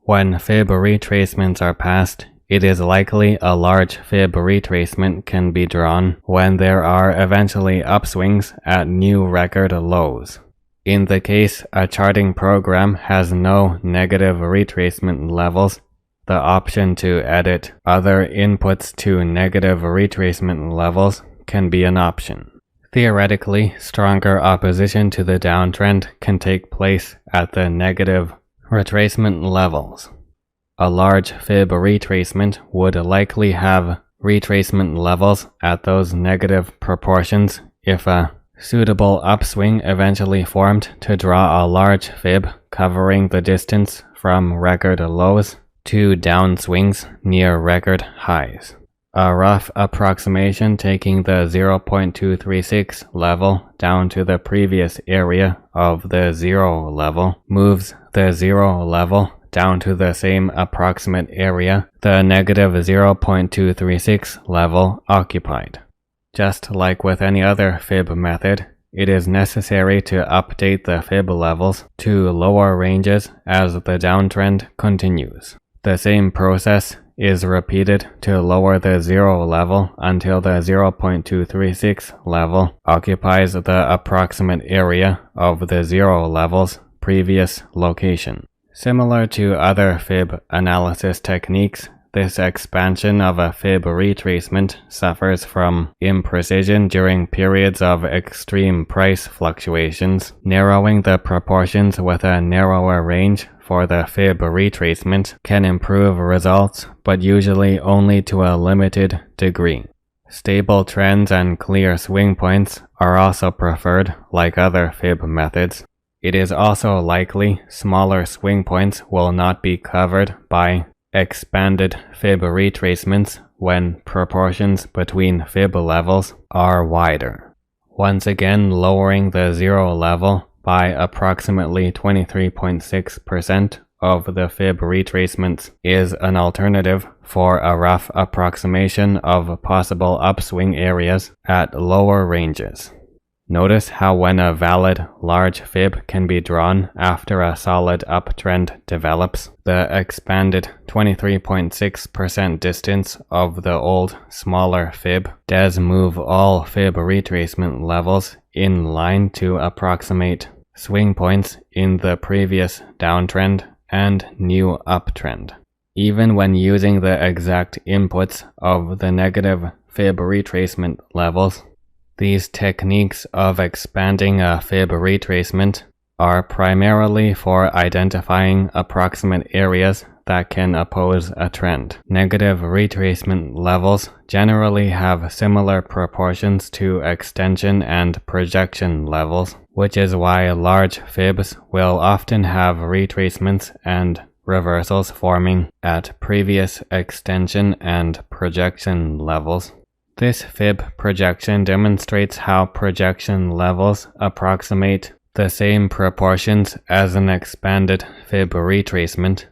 When fib retracements are passed, it is likely a large fib retracement can be drawn when there are eventually upswings at new record lows. In the case a charting program has no negative retracement levels, the option to edit other inputs to negative retracement levels can be an option. Theoretically, stronger opposition to the downtrend can take place at the negative retracement levels. A large fib retracement would likely have retracement levels at those negative proportions if a suitable upswing eventually formed to draw a large fib covering the distance from record lows to downswings near record highs. A rough approximation taking the 0.236 level down to the previous area of the 0 level moves the 0 level down to the same approximate area the negative 0.236 level occupied. Just like with any other fib method, it is necessary to update the fib levels to lower ranges as the downtrend continues. The same process is repeated to lower the 0 level until the 0.236 level occupies the approximate area of the 0 level's previous location. Similar to other fib analysis techniques, this expansion of a fib retracement suffers from imprecision during periods of extreme price fluctuations. Narrowing the proportions with a narrower range for the fib retracement can improve results, but usually only to a limited degree. Stable trends and clear swing points are also preferred, like other fib methods. It is also likely smaller swing points will not be covered by expanded fib retracements when proportions between fib levels are wider. Once again, lowering the 0 level by approximately 23.6% of the fib retracements is an alternative for a rough approximation of possible upswing areas at lower ranges. Notice how when a valid large fib can be drawn after a solid uptrend develops, the expanded 23.6% distance of the old smaller fib does move all fib retracement levels in line to approximate swing points in the previous downtrend and new uptrend. Even when using the exact inputs of the negative fib retracement levels, these techniques of expanding a fib retracement are primarily for identifying approximate areas that can oppose a trend. Negative retracement levels generally have similar proportions to extension and projection levels, which is why large fibs will often have retracements and reversals forming at previous extension and projection levels. This fib projection demonstrates how projection levels approximate the same proportions as an expanded fib retracement.